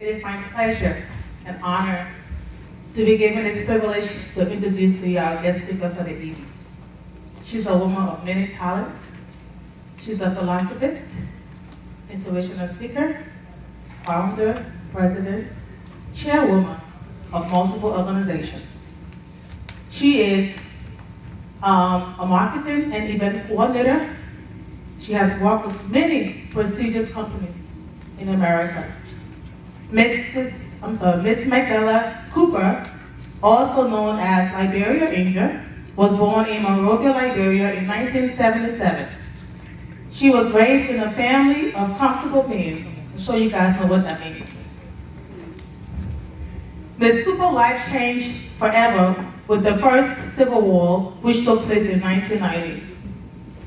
It is my pleasure and honor to be given this privilege to introduce to you our guest speaker for the evening. She's a woman of many talents. She's a philanthropist, inspirational speaker, founder, president, chairwoman of multiple organizations. She is a marketing and event coordinator. She has worked with many prestigious companies in America. Miss MACDELLA Cooper, also known as Liberia Angel, was born in Monrovia, Liberia in 1977. She was raised in a family of comfortable means. I'm sure you guys know what that means. Ms. Cooper's life changed forever with the first Civil War, which took place in 1990.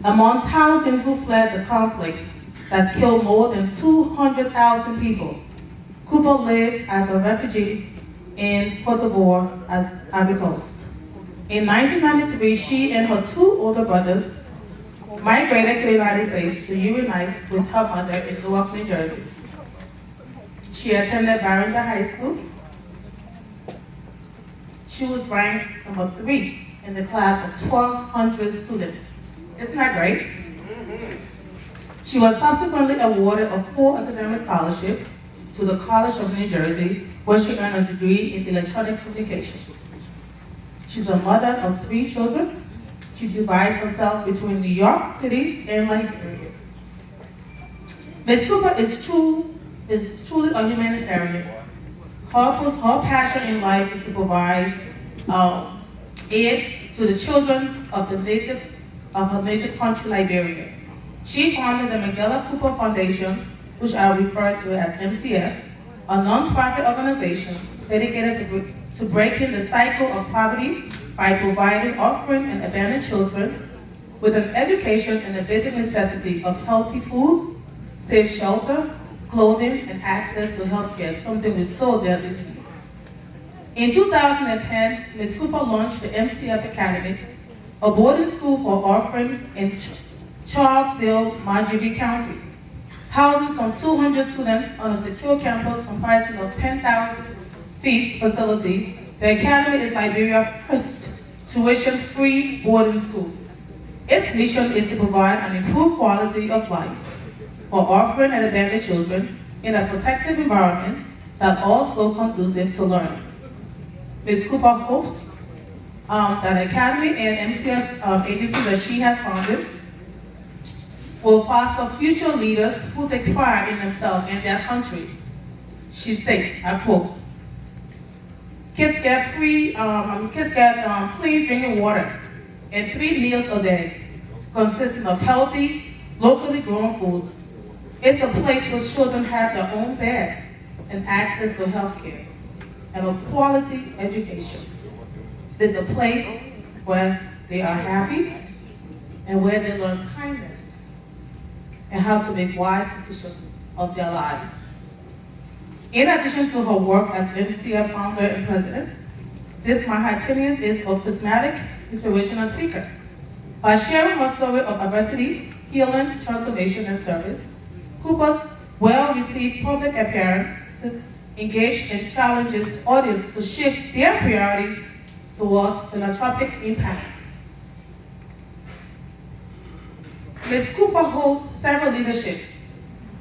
Among thousands who fled the conflict that killed more than 200,000 people, Cooper lived as a refugee in Cote d'Ivoire at Ivory Coast. In 1993, she and her two older brothers migrated to the United States to reunite with her mother in Newark, New Jersey. She attended Barringer High School. She was ranked number 3 in the class of 1,200 students. Isn't that great? She was subsequently awarded a full academic scholarship to the College of New Jersey, where she earned a degree in electronic communication. She's a mother of 3 children. She divides herself between New York City and Liberia. Ms. Cooper is truly a humanitarian. Her passion in life is to provide aid to the children of her native country, Liberia. She founded the MACDELLA Cooper Foundation, which I refer to as MCF, a nonprofit organization dedicated to breaking the cycle of poverty by providing orphan and abandoned children with an education and the basic necessity of healthy food, safe shelter, clothing, and access to healthcare, something we so dearly need. In 2010, Ms. Cooper launched the MCF Academy, a boarding school for orphans in Charlesville, Montgomery County. Housing some 200 students on a secure campus comprising of 10,000 feet facility, the Academy is Liberia's first tuition-free boarding school. Its mission is to provide an improved quality of life for orphan and abandoned children in a protected environment that also conducive to learning. Ms. Cooper hopes that the Academy and MCF agencies that she has founded will foster future leaders who take pride in themselves and their country. She states, I quote, kids get clean drinking water and 3 meals a day, consisting of healthy, locally grown foods. It's a place where children have their own beds and access to health care and a quality education. It's a place where they are happy and where they learn kindness and how to make wise decisions of their lives. In addition to her work as MCF founder and president, this Manhattanian is a charismatic, inspirational speaker. By sharing her story of adversity, healing, transformation, and service, Cooper's well-received public appearances engage and challenges audience to shift their priorities towards philanthropic impact. Ms. Cooper holds several leadership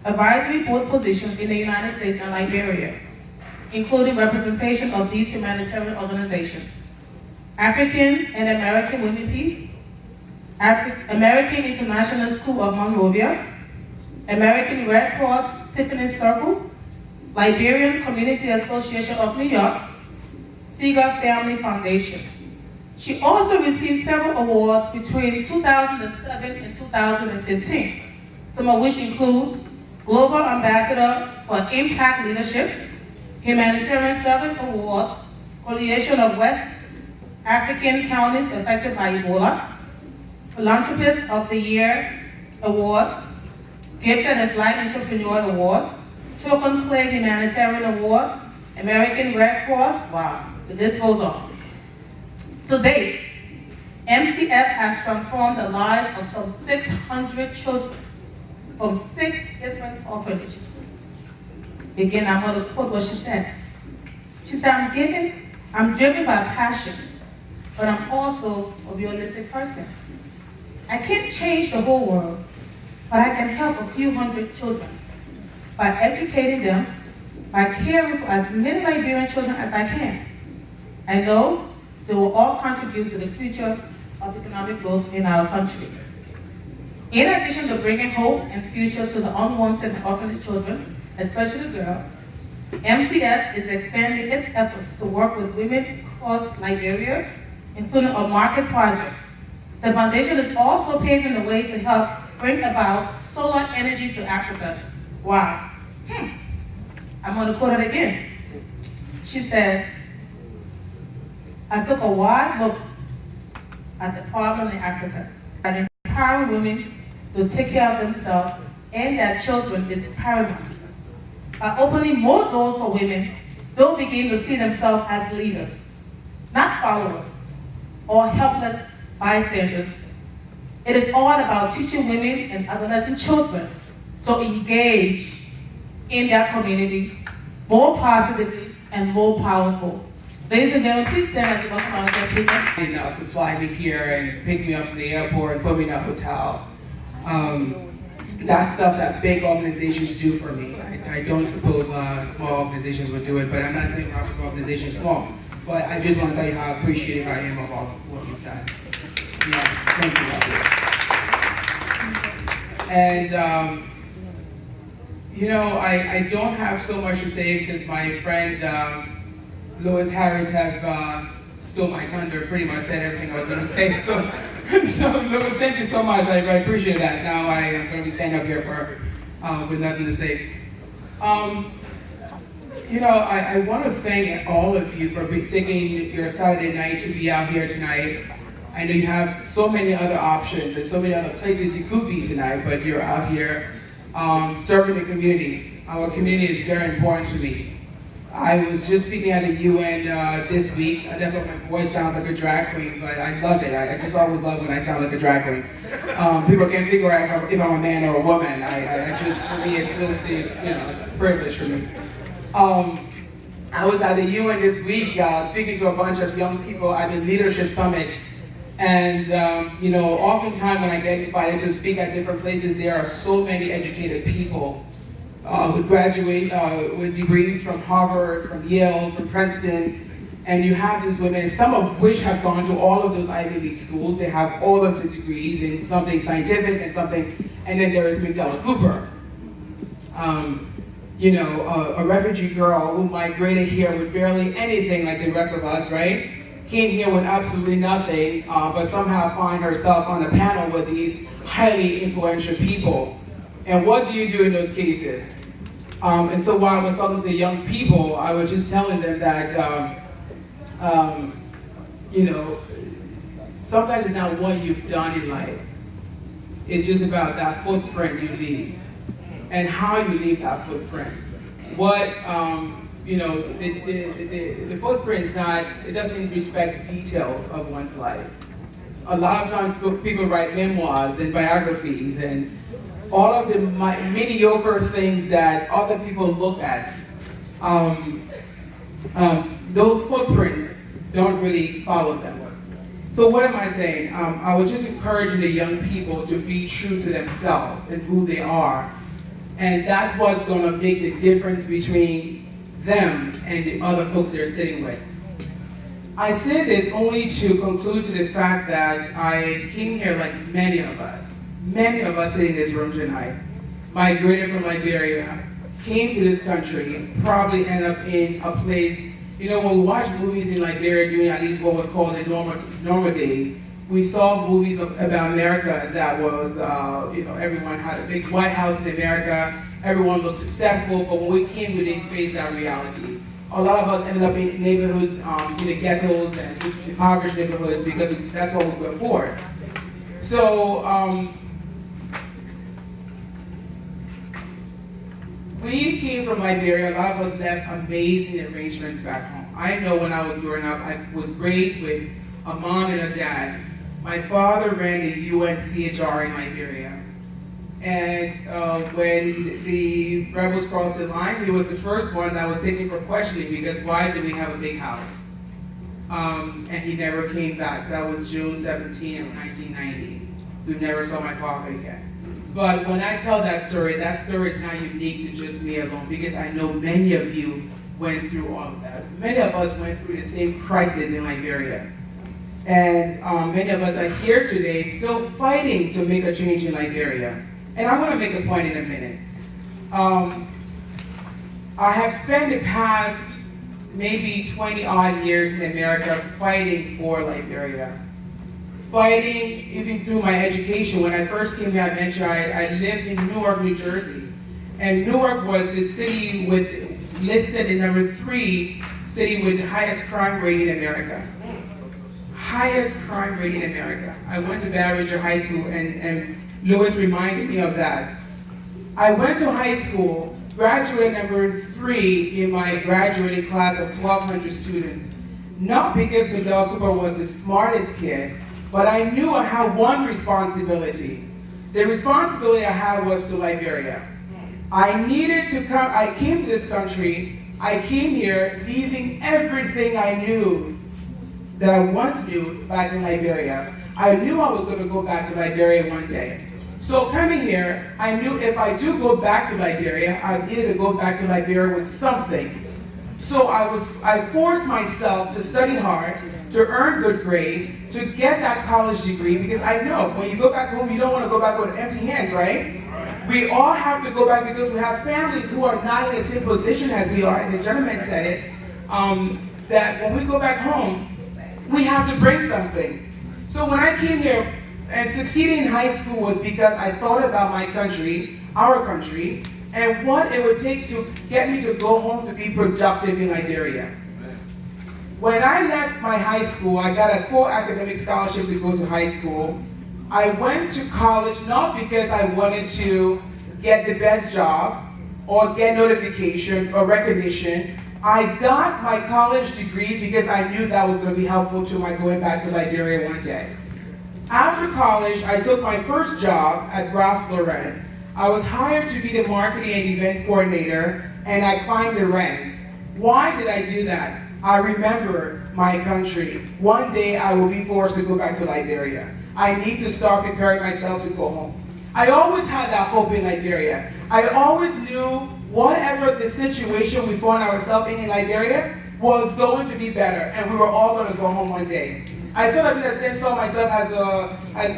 advisory board positions in the United States and Liberia, including representation of these humanitarian organizations: African and American Women Peace, American International School of Monrovia, American Red Cross Tiffany Circle, Liberian Community Association of New York, Seeger Family Foundation. She also received several awards between 2007 and 2015, some of which includes Global Ambassador for Impact Leadership, Humanitarian Service Award, Coalition of West African Counties Affected by Ebola, Philanthropist of the Year Award, Gifted and Flight Entrepreneur Award, Chopin Clay Humanitarian Award, American Red Cross, wow, the list goes on. To date, MCF has transformed the lives of some 600 children from 6 different orphanages. Again, I'm going to quote what she said. She said, I'm driven by passion, but I'm also a realistic person. I can't change the whole world, but I can help a few hundred children by educating them, by caring for as many Liberian children as I can. I know they will all contribute to the future of economic growth in our country. In addition to bringing hope and future to the unwanted and orphaned children, especially girls, MCF is expanding its efforts to work with women across Liberia, including a market project. The foundation is also paving the way to help bring about solar energy to Africa. Wow. I'm going to quote it again. She said, I took a wide look at the problem in Africa, that empowering women to take care of themselves and their children is paramount. By opening more doors for women, they'll begin to see themselves as leaders, not followers or helpless bystanders. It is all about teaching women and adolescent children to engage in their communities more positively and more powerful. Ladies and gentlemen, please stand as you welcome our guest speaker. Enough to fly me here and pick me up from the airport and put me in a hotel. That's stuff that big organizations do for me. I don't suppose small organizations would do it, but I'm not saying Robert's organization is small. But I just want to tell you how appreciative I am of all of what you've done. Yes, thank you, Robert. And, you know, I don't have so much to say because my friend Lois Harris have stole my thunder, pretty much said everything I was going to say. So Lois, thank you so much. I appreciate that. Now I am going to be standing up here with nothing to say. You know, I want to thank all of you for taking your Saturday night to be out here tonight. I know you have so many other options and so many other places you could be tonight, but you're out here serving the community. Our community is very important to me. I was just speaking at the UN this week. That's why my voice sounds like a drag queen, but I love it. I just always love when I sound like a drag queen. People can't figure out if I'm a man or a woman. I just, for me, it's just, you know, it's a privilege for me. I was at the UN this week speaking to a bunch of young people at the Leadership Summit. And, you know, oftentimes when I get invited to speak at different places, there are so many educated people who graduate with degrees from Harvard, from Yale, from Princeton. And you have these women, some of which have gone to all of those Ivy League schools. They have all of the degrees in something scientific and something, and then there is MACDELLA Cooper. You know, a refugee girl who migrated here with barely anything like the rest of us, right? Came here with absolutely nothing, but somehow find herself on a panel with these highly influential people. And what do you do in those cases? And so while I was talking to the young people, I was just telling them that, you know, sometimes it's not what you've done in life. It's just about that footprint you leave and how you leave that footprint. What, you know, the footprint is not, it doesn't respect details of one's life. A lot of times people write memoirs and biographies and all of the mediocre things that other people look at. Those footprints don't really follow them. So what am I saying? I was just encouraging the young people to be true to themselves and who they are. And that's what's going to make the difference between them and the other folks they're sitting with. I say this only to conclude to the fact that I came here like many of us sitting in this room tonight, migrated from Liberia, came to this country, and probably end up in a place, you know, when we watch movies in Liberia during at least what was called the normal days, we saw movies about America that was, you know, everyone had a big White House in America, everyone looked successful, but when we came, we didn't face that reality. A lot of us ended up in neighborhoods, in the ghettos and impoverished neighborhoods because that's what we could afford. So, we came from Liberia. A lot of us left amazing arrangements back home. I know when I was growing up, I was raised with a mom and a dad. My father ran the ME1C2 in Liberia. And when the rebels crossed the line, he was the first one that was taken for questioning because why did we have a big house? And he never came back. That was June 17 of 1990. We never saw my father again. But when I tell that story is not unique to just me alone because I know many of you went through all of that. Many of us went through the same crisis in Liberia. And many of us are here today still fighting to make a change in Liberia. And I'm going to make a point in a minute. I have spent the past maybe 20 odd years in America fighting for Liberia. Fighting even through my education. When I first came here, I mentioned I lived in Newark, New Jersey. And Newark was the city listed in number 3 city with the highest crime rate in America. Highest crime rate in America. I went to Baton Rouge High School and Lewis reminded me of that. I went to high school, graduated number 3 in my graduating class of 1,200 students. Not because MACDELLA Cooper was the smartest kid, but I knew I had one responsibility. The responsibility I had was to Liberia. I needed to come, I came to this country, I came here leaving everything I knew that I once knew back in Liberia. I knew I was going to go back to Liberia one day. So coming here, I knew if I do go back to Liberia, I needed to go back to Liberia with something. So I forced myself to study hard, to earn good grades, to get that college degree, because I know when you go back home, you don't want to go back with empty hands, right? We all have to go back because we have families who are not in the same position as we are, and the gentleman said it, that when we go back home, we have to bring something. So when I came here, and succeeding in high school was because I thought about my country, our country, and what it would take to get me to go home to be productive in Liberia. When I left my high school, I got a full academic scholarship to go to high school. I went to college not because I wanted to get the best job or get notification or recognition. I got my college degree because I knew that was going to be helpful to my going back to Liberia one day. After college, I took my first job at Ralph Lauren. I was hired to be the marketing and event coordinator, and I climbed the ranks. Why did I do that? I remember my country. One day I will be forced to go back to Liberia. I need to start preparing myself to go home. I always had that hope in Liberia. I always knew whatever the situation we found ourselves in Liberia was going to be better, and we were all going to go home one day. I sort of in a sense saw myself as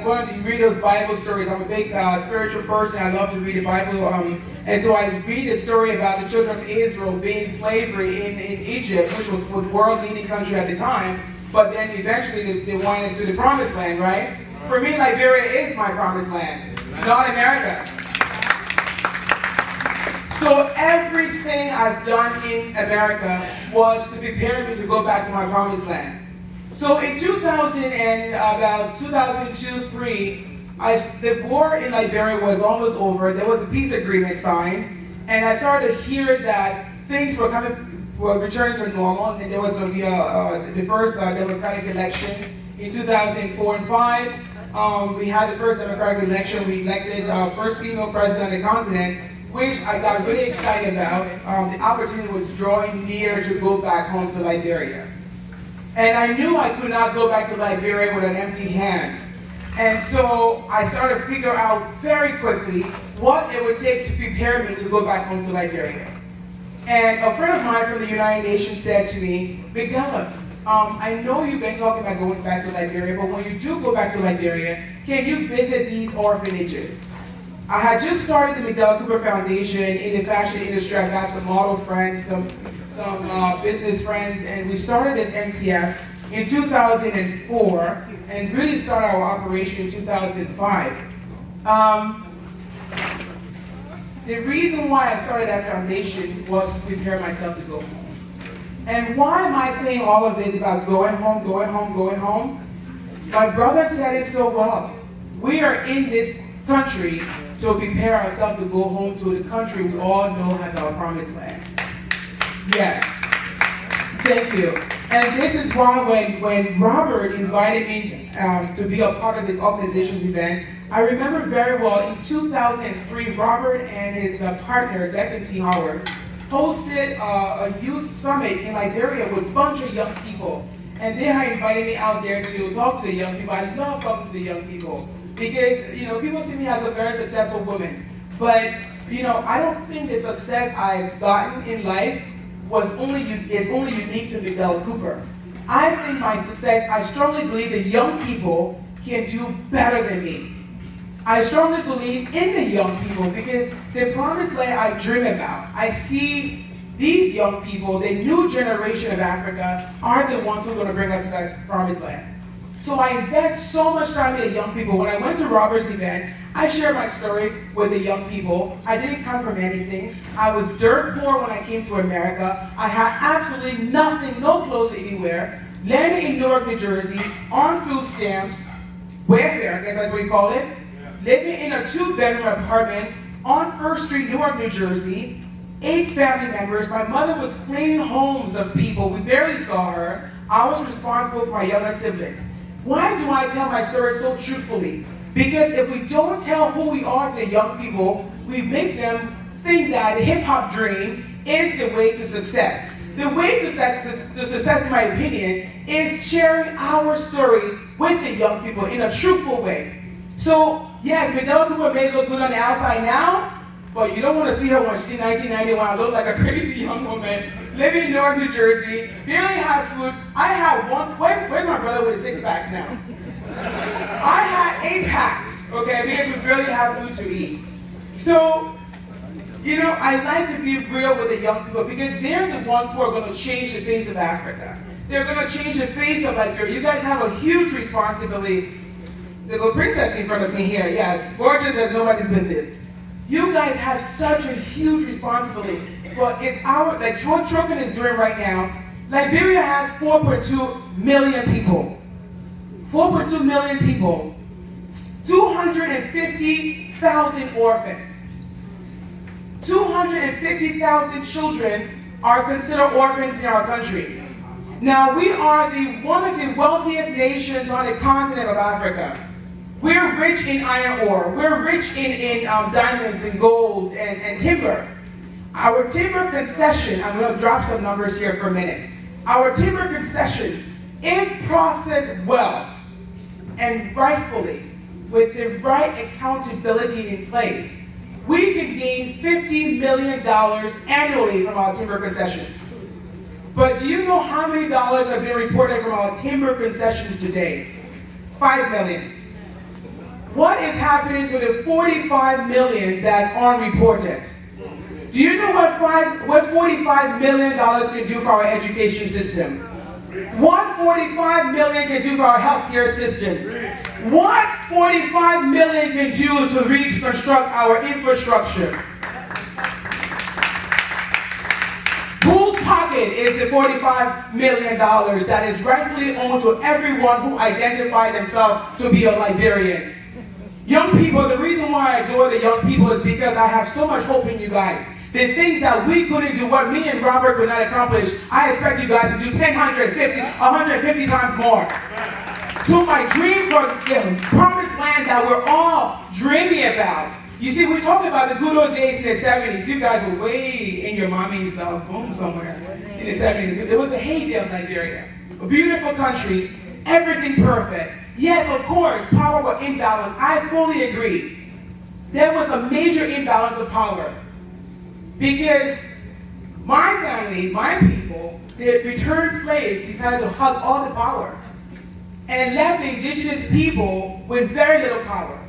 one of the read those Bible stories. I'm a big spiritual person. I love to read the Bible. And so I read a story about the children of Israel being in slavery in Egypt, which was the world-leading country at the time. But then eventually they went into the promised land, right? For me, Liberia is my promised land, not America. So everything I've done in America was to prepare me to go back to my promised land. So in 2000 and about 2002-03, the war in Liberia was almost over. There was a peace agreement signed, and I started to hear that things were returning to normal, and there was going to be the first democratic election in 2004 and 5. We had the first democratic election. We elected our first female president on the continent, which I got really excited about. The opportunity was drawing near to go back home to Liberia. And I knew I could not go back to Liberia with an empty hand. And so I started to figure out very quickly what it would take to prepare me to go back home to Liberia. And a friend of mine from the United Nations said to me, MACDELLA, I know you've been talking about going back to Liberia, but when you do go back to Liberia, can you visit these orphanages? I had just started the MACDELLA Cooper Foundation in the fashion industry. I got some model friends, some business friends, and we started this MCF in 2004 and really started our operation in 2005. The reason why I started that foundation was to prepare myself to go home. And why am I saying all of this about going home, going home, going home? My brother said it so well. We are in this country to prepare ourselves to go home to the country we all know has our promised land. Yes. Thank you. And this is why when Robert invited me to be a part of this organization's event, I remember very well in 2003, Robert and his partner, Declan T. Howard, hosted a youth summit in Liberia with a bunch of young people. And they had invited me out there to talk to the young people. I love talking to the young people because, people see me as a very successful woman. But, I don't think the success I've gotten in life is only unique to MACDELLA Cooper. I think my success, I strongly believe that young people can do better than me. I strongly believe in the young people because the promised land I dream about, I see these young people, the new generation of Africa, are the ones who are going to bring us to that promised land. So I invest so much time in the young people. When I went to Robert's event, I shared my story with the young people. I didn't come from anything. I was dirt poor when I came to America. I had absolutely nothing, no clothes anywhere. Landed in Newark, New Jersey, on food stamps, welfare, I guess that's what we call it. Living in a 2-bedroom apartment on 1st Street, Newark, New Jersey. 8 family members. My mother was cleaning homes of people. We barely saw her. I was responsible for my younger siblings. Why do I tell my story so truthfully? Because if we don't tell who we are to the young people, we make them think that the hip-hop dream is the way to success. The way to success, in my opinion, is sharing our stories with the young people in a truthful way. So, yes, MACDELLA Cooper may look good on the outside now, but you don't want to see her when she did 1991. I looked like a crazy young woman, living in Newark, New Jersey, barely had food. I had one, where's my brother with his 6-packs now? I had 8 packs, okay, because we barely had food to eat. So, I like to be real with the young people because they're the ones who are going to change the face of Africa. They're going to change the face of Liberia. You guys have a huge responsibility. The little princess in front of me here, yes, gorgeous as nobody's business. You guys have such a huge responsibility. But it's like what Troken is doing right now. Liberia has 4.2 million people. 4.2 million people. 250,000 orphans. 250,000 children are considered orphans in our country. Now, we are one of the wealthiest nations on the continent of Africa. We're rich in iron ore. We're rich in diamonds and gold and timber. Our timber concession, I'm going to drop some numbers here for a minute. Our timber concessions, if processed well and rightfully, with the right accountability in place, we can gain $50 million annually from our timber concessions. But do you know how many dollars have been reported from our timber concessions today? 5 million. What is happening to the 45 million that's unreported? Do you know what $45 million can do for our education system? What $45 million can do for our healthcare systems? What $45 million can do to reconstruct our infrastructure? Whose pocket is the $45 million that is rightfully owned to everyone who identifies themselves to be a Liberian? Young people, the reason why I adore the young people is because I have so much hope in you guys. The things that we couldn't do, what me and Robert could not accomplish, I expect you guys to do 10, 150, 150 times more. So my dream for the promised land that we're all dreaming about. You see, we're talking about the good old days in the 70s. You guys were way in your mommy's home somewhere in the 70s. It was the heyday of Liberia. A beautiful country, everything perfect. Yes, of course, power was imbalanced. I fully agree. There was a major imbalance of power. Because my family, my people, the returned slaves decided to hug all the power and left the indigenous people with very little power.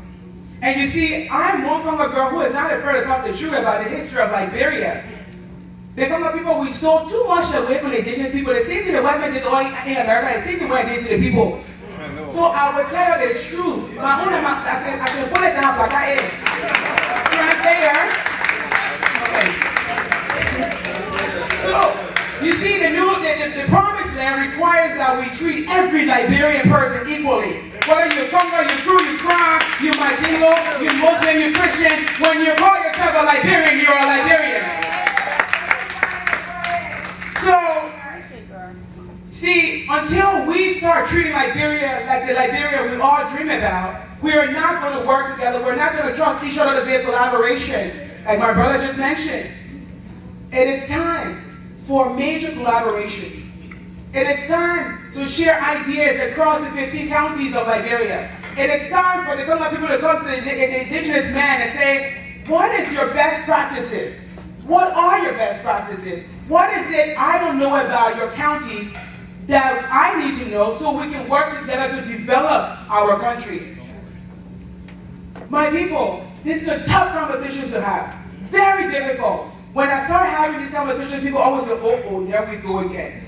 And you see, I'm one Congo girl who is not afraid to talk the truth about the history of Liberia. The Congo people, we stole too much away from the indigenous people. The same thing the white men did to all in America, the same thing what I did to the people. So I will tell you the truth. I can put it down like I am. Translator. Okay. So, you see, the promised land requires that we treat every Liberian person equally. Whether you're Congo, you're Kru, you're Kra, you're Madingo, you're Muslim, you're Christian, when you call yourself a Liberian, you're a Liberian. So, see, until we start treating Liberia like the Liberia we all dream about, We are not going to work together. We're not going to trust each other to be a collaboration, like my brother just mentioned. It is time for major collaborations. It is time to share ideas across the 15 counties of Liberia. It is time for the Congo people to come to the indigenous man and say, what is your best practices? What are your best practices? What is it I don't know about your counties that I need to know so we can work together to develop our country? My people, this is a tough conversation to have. Very difficult. When I start having these conversations, people always say, oh, there we go again.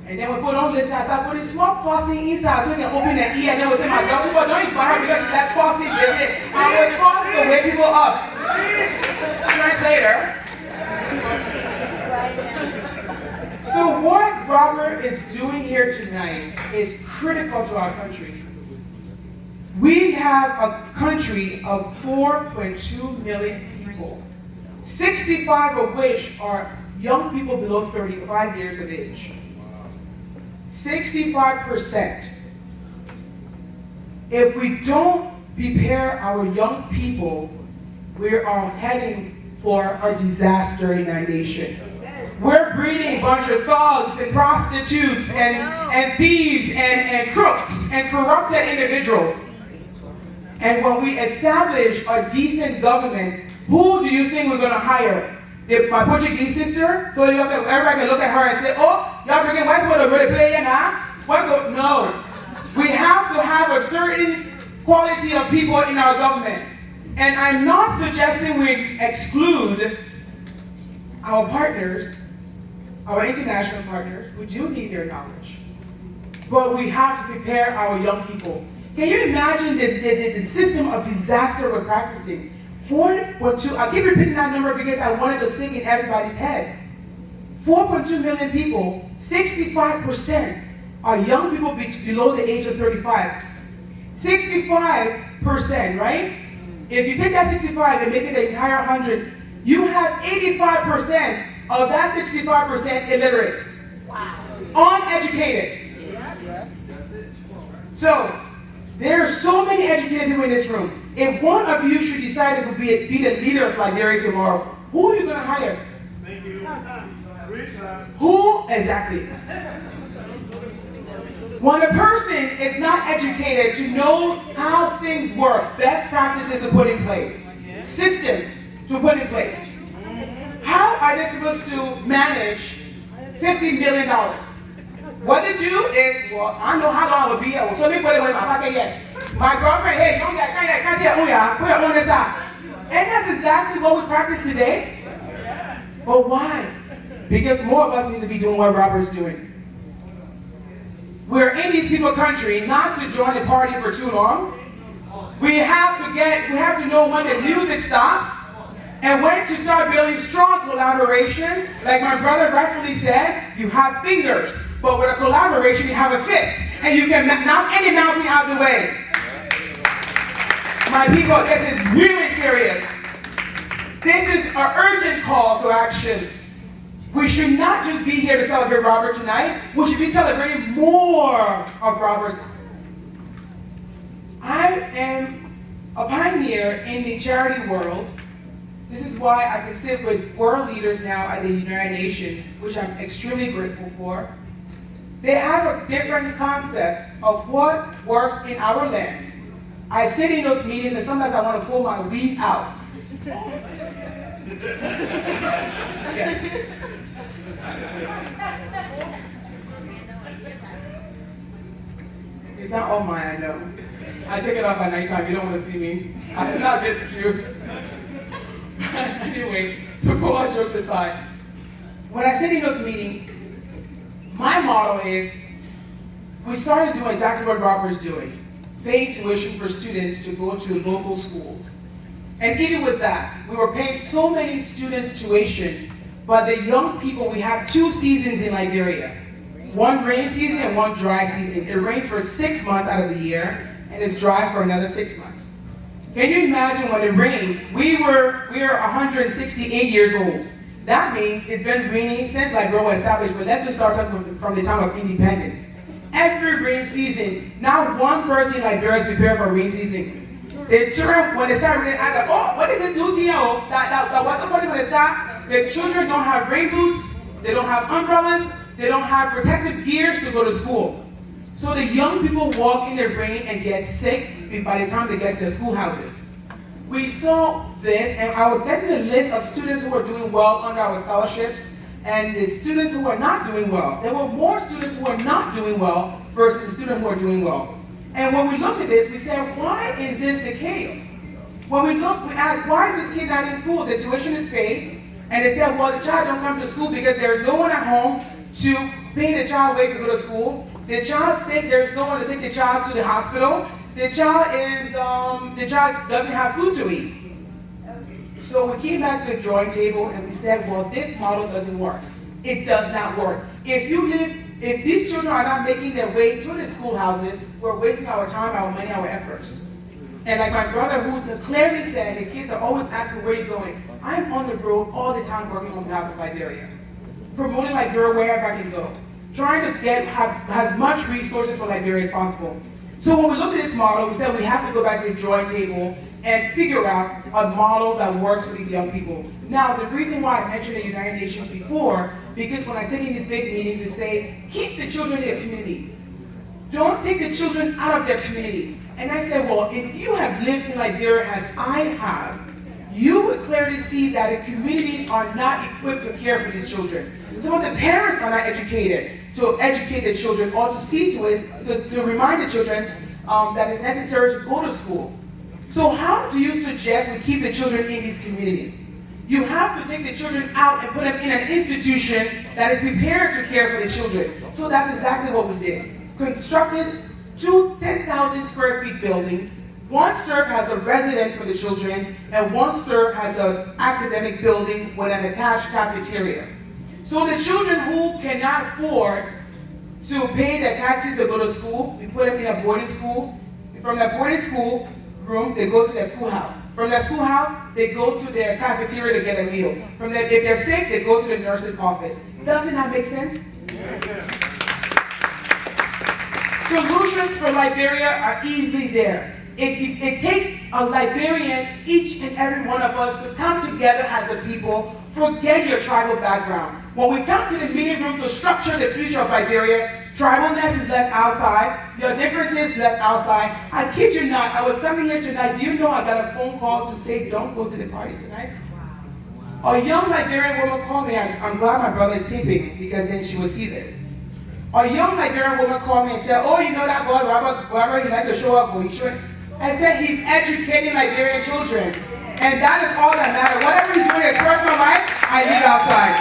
And then when people don't listen, I start putting small pausing inside so they can open their ear and they will say, my girl, people don't ignore her because she like pausing. I will pause to wake people up. Translator. So what Robert is doing here tonight is critical to our country. We have a country of 4.2 million people, 65 of which are young people below 35 years of age. 65%. If we don't prepare our young people, we are heading for a disaster in our nation. We're breeding a bunch of thugs and prostitutes and thieves and crooks and corrupted individuals. And when we establish a decent government, who do you think we're going to hire? My Portuguese sister? So everybody can look at her and say, oh, y'all bringing white people to really play here now? No. We have to have a certain quality of people in our government. And I'm not suggesting we exclude our partners, our international partners. We do need their knowledge. But we have to prepare our young people. Can you imagine the system of disaster we're practicing? 4.2, I keep repeating that number because I wanted to stick in everybody's head. 4.2 million people, 65% are young people below the age of 35. 65%, right? If you take that 65 and make it the entire 100, you have 85% of that 65% illiterate. Wow. Uneducated. Yeah. So, there are so many educated people in this room. If one of you should decide to be the leader of Liberia tomorrow, who are you going to hire? Thank you. Who? Exactly. When a person is not educated to know how things work, best practices to put in place, systems to put in place, how are they supposed to manage $50 million? What they do is, well, I know how long I will be here, so let me put it in my pocket yet. My girlfriend, hey, young guy, can't put it on this side. And that's exactly what we practice today. But why? Because more of us need to be doing what Robert's doing. We're in these people's country not to join the party for too long. We have to know when the music stops and when to start building strong collaboration. Like my brother rightfully said, you have fingers, but with a collaboration you have a fist, and you can knock any mountain out of the way. My people, this is really serious. This is an urgent call to action. We should not just be here to celebrate Robert tonight. We should be celebrating more of Robert's. I am a pioneer in the charity world. This is why I can sit with world leaders now at the United Nations, which I'm extremely grateful for. They have a different concept of what works in our land. I sit in those meetings and sometimes I want to pull my weave out. Yes. It's not all mine, I know. I take it off at nighttime, you don't want to see me. I'm not this cute. Anyway, to pull our jokes aside, when I sit in those meetings, my motto is, we started doing exactly what Robert's doing. Pay tuition for students to go to local schools. And even with that, we were paying so many students tuition, but the young people, we have 2 seasons in Liberia. One rain season and one dry season. It rains for 6 months out of the year, and it's dry for another 6 months. Can you imagine when it rains? We are 168 years old. That means it's been raining since Liberia was established, but let's just start talking from the time of independence. every rain season, not one person in Liberia is prepared for rain season. The children, when they start reading, I go, oh, what did this do to you? What's so funny when they start? The children don't have rain boots, they don't have umbrellas, they don't have protective gears to go to school. So the young people walk in the rain and get sick by the time they get to the schoolhouses. We saw this, and I was getting a list of students who were doing well under our scholarships, and the students who were not doing well. There were more students who were not doing well versus the students who were doing well. And when we looked at this, we said, why is this the case? When we looked, we asked, why is this kid not in school? The tuition is paid. And they said, well, the child don't come to school because there's no one at home to pay the child way to go to school. The child's sick, there's no one to take the child to the hospital. The child doesn't have food to eat. So we came back to the drawing table and we said, well, this model doesn't work. It does not work. If these children are not making their way to the schoolhouses, we're wasting our time, our money, our efforts. And like my brother who clearly said, the kids are always asking, where are you going? I'm on the road all the time working on behalf of Liberia. Promoting Liberia wherever I can go. Trying to have as much resources for Liberia as possible. So when we look at this model, we said we have to go back to the drawing table and figure out a model that works for these young people. Now, the reason why I mentioned the United Nations before, because when I sit in these big meetings, they say, keep the children in their community. Don't take the children out of their communities. And I said, well, if you have lived in Liberia as I have, you would clearly see that the communities are not equipped to care for these children. Some of the parents are not educated to educate the children or to see to it, to remind the children that it's necessary to go to school. So how do you suggest we keep the children in these communities? You have to take the children out and put them in an institution that is prepared to care for the children. So that's exactly what we did. Constructed two 10,000 square feet buildings. One served as a residence for the children, and one served as an academic building with an attached cafeteria. So the children who cannot afford to pay their taxes to go to school, we put them in a boarding school. From the boarding school room, they go to their schoolhouse. From their schoolhouse, they go to their cafeteria to get a meal. If they're sick, they go to the nurse's office. Doesn't that make sense? Solutions for Liberia are easily there. It takes a Liberian, each and every one of us, to come together as a people. Forget your tribal background. When we come to the meeting room to structure the future of Liberia, tribalness is left outside, your differences left outside. I kid you not, I was coming here tonight, do you know I got a phone call to say don't go to the party tonight? A young Liberian woman called me, I'm glad my brother is taping because then she will see this. A young Liberian woman called me and said, oh, you know that boy, Robert, he likes to show up, he shouldn't. I said, he's educating Liberian children. And that is all that matters. Whatever he's doing in his personal life, I leave outside.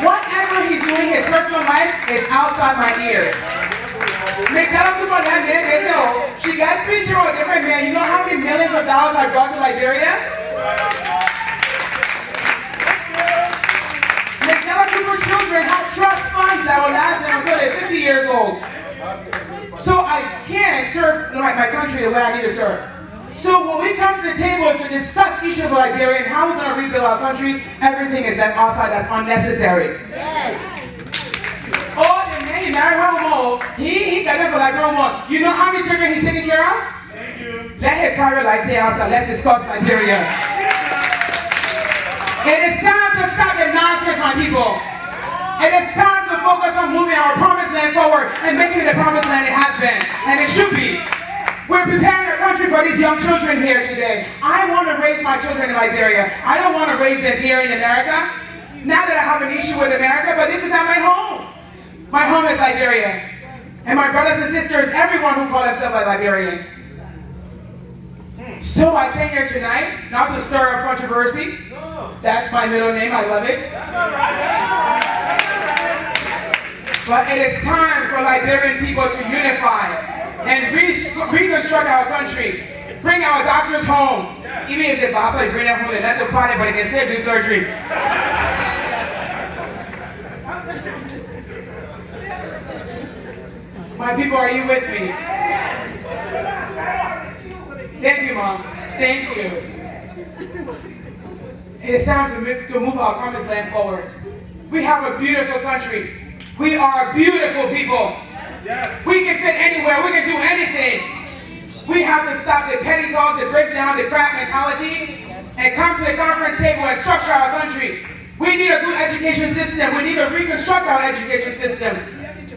Whatever he's doing in his personal life is outside my ears. She got featured with a different man. You know how many millions of dollars I brought to Liberia? MACDELLA children have trust funds that will last them until they're 50 years old. So I can't serve my country the way I need to serve. So when we come to the table to discuss issues of Liberia and how we're going to rebuild our country, everything is left outside that's unnecessary. Yes. Oh, the man he married one more, he got them for Liberia one. You know how many children he's taking care of? Thank you. Let his private life stay outside. Let's discuss Liberia. It is time to stop the nonsense, my people. It is time to focus on moving our promised land forward and making it the promised land it has been, and it should be. We're preparing our country for these young children here today. I want to raise my children in Liberia. I don't want to raise them here in America. Not that I have an issue with America, but this is not my home. My home is Liberia. And my brothers and sisters, everyone who call themselves a Liberian. So I stand here tonight, not to stir up controversy. That's my middle name, I love it. But it is time for Liberian people to unify and reconstruct our country. Bring our doctors home. Even if they bother, bring them home, they let them party, but they can still do surgery. My people, are you with me? Thank you, Mom. Thank you. It is time to move our promised land forward. We have a beautiful country. We are beautiful people. Yes. We can fit anywhere. We can do anything. We have to stop the petty talk, the breakdown, the crap mentality, and come to the conference table and structure our country. We need a good education system. We need to reconstruct our education system.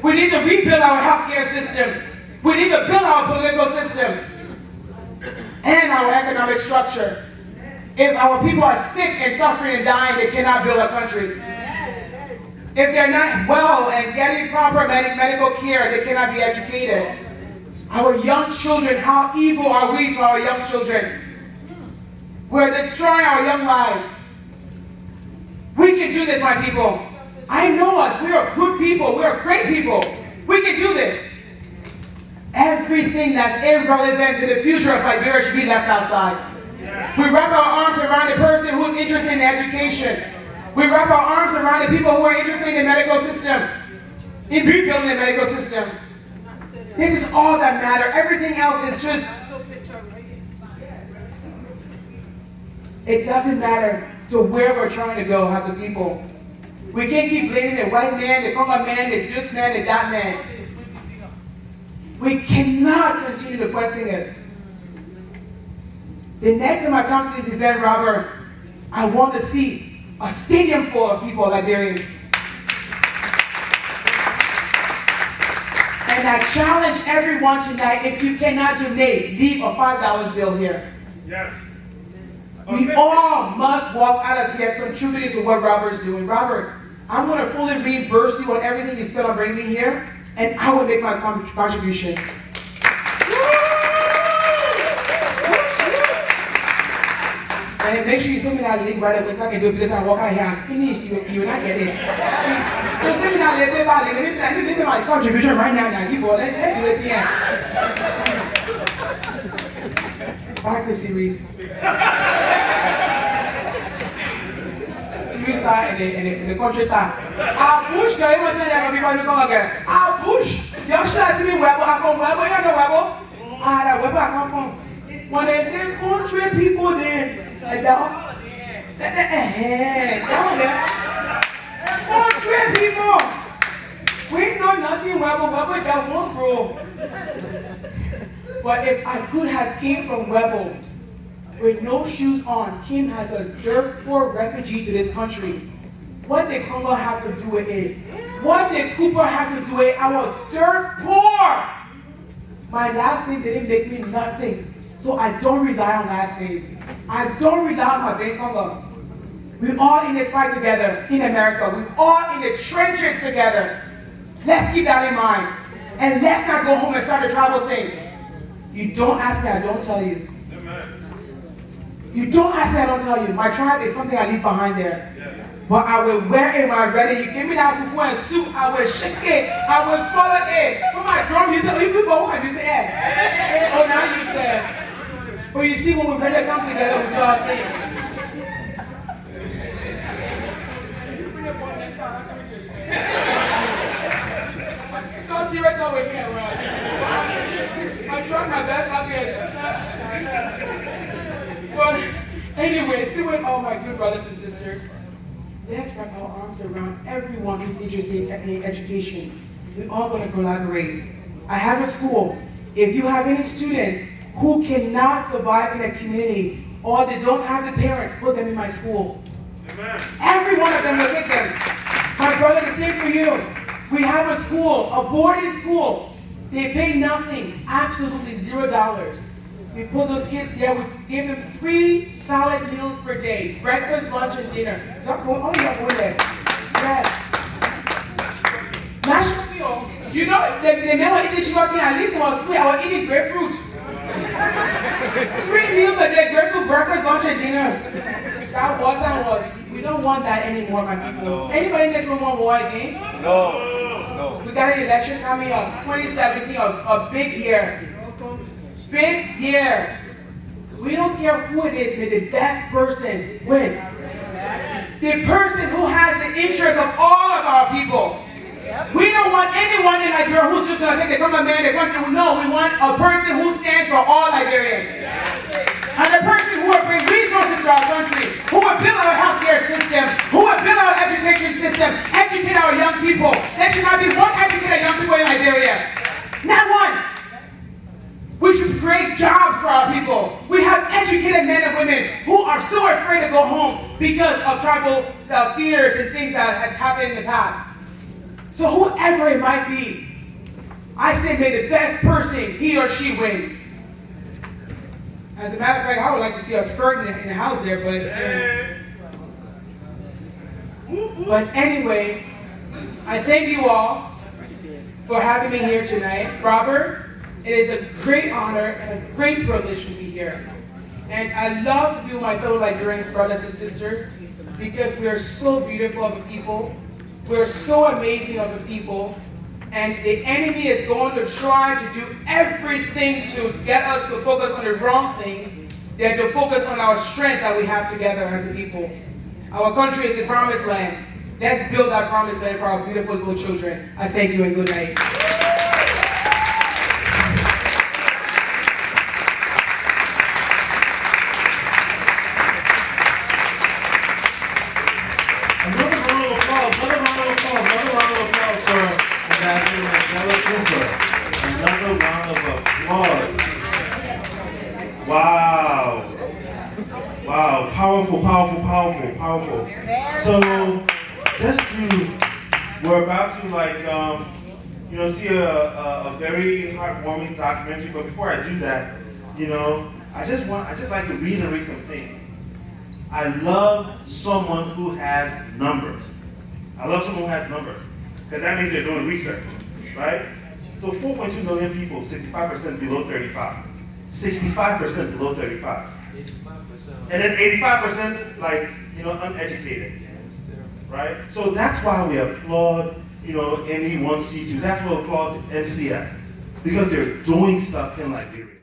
We need to rebuild our healthcare systems. We need to build our political systems and our economic structure. If our people are sick and suffering and dying, they cannot build a country. If they're not well and getting proper medical care, they cannot be educated. Our young children, how evil are we to our young children? We're destroying our young lives. We can do this, my people. I know us. We are good people. We are great people. We can do this. Everything that's irrelevant to the future of Liberia should be left outside. We wrap our arms around the person who's interested in education. We wrap our arms around the people who are interested in the medical system, in rebuilding the medical system. This is all that matters. Everything else is just... It doesn't matter to where we're trying to go as a people. We can't keep blaming the white man, the Congo man, the this man, the that man. We cannot continue to point fingers. The next time I come to this event, Robert, I want to see a stadium full of people, Liberians. And I challenge everyone tonight, if you cannot donate, leave a $5 bill here. Yes. We all must walk out of here contributing to what Robert's doing. Robert, I'm going to fully reimburse you on everything you spent on bringing me here, and I will make my contribution. And make sure you send me that link right away so I can do it, because I walk out here and finish, you will not get it. So send me that link, let me make my contribution right now. You go, let's do it here. Back to series. Series star and the country star. I push, girl, you must say that because you come again. I push. You should see me webo. I come webo, you know webo? That webo I come from. When they say country people, they down there. Country people. We know nothing webo that won't grow. But if I could have came from Rebel with no shoes on, Kim has a dirt poor refugee to this country. What did Congo have to do with it? What did Cooper have to do with it? I was dirt poor. My last name didn't make me nothing. So I don't rely on last name. I don't rely on my bank Congo. We're all in this fight together in America. We're all in the trenches together. Let's keep that in mind. And let's not go home and start a tribal thing. You don't ask me, I don't tell you. Amen. You don't ask me, I don't tell you. My tribe is something I leave behind there. Yes. But I will wear it when I'm ready. You give me that fufu and soup, I will shake it. I will swallow it. When my drum, you say, oh, you people, what you say? Oh, now you say. But you see, when we're ready to come together, we do our thing. So serious over here, right? I tried my best up here. But anyway, through it all, my good brothers and sisters, let's wrap our arms around everyone who's interested in education. We're all going to collaborate. I have a school. If you have any student who cannot survive in a community, or they don't have the parents, put them in my school. Amen. Every one of them will take them. My brother, the same for you. We have a school, a boarding school. They pay nothing, absolutely $0. We put those kids there, we give them 3 solid meals per day, breakfast, lunch, and dinner. Oh, you're going there. Yes. National meal. You know, the men were eating sugar cane, at least they were sweet. I was eating grapefruit. 3 meals a day, grapefruit, breakfast, lunch, and dinner. That water was, we don't want that anymore, my people. No. Anybody in this room want war again? No. We got an election coming up, 2017, a big year. Big year. We don't care who it is, may the best person win. The person who has the interest of all of our people. We don't want anyone in Liberia who's just going to think they come a man, they come to, no, we want a person who stands for all Liberians. And the person who will bring resources to our country, who will build our healthcare system, who will build our education system, educate our young people. They should not because of tribal fears and things that have happened in the past. So whoever it might be, I say may the best person, he or she wins. As a matter of fact, I would like to see a skirt in the house there, but anyway, I thank you all for having me here tonight. Robert, it is a great honor and a great privilege to be here. And I love to be with my fellow Liberian brothers and sisters because we are so beautiful of a people. We're so amazing of a people. And the enemy is going to try to do everything to get us to focus on the wrong things than to focus on our strength that we have together as a people. Our country is the promised land. Let's build that promised land for our beautiful little children. I thank you and good night. Another round of applause. Wow. Wow. Powerful, powerful, powerful, powerful. So, we're about to see a very heartwarming documentary. But before I do that, I just like to reiterate some things. I love someone who has numbers. I love someone who has numbers. Because that means they're doing research, right? So 4.2 million people, 65% below 35. 65% below 35. And then 85% uneducated, right? So that's why we applaud, ME1C2. That's why we applaud MCF. Because they're doing stuff in Liberia.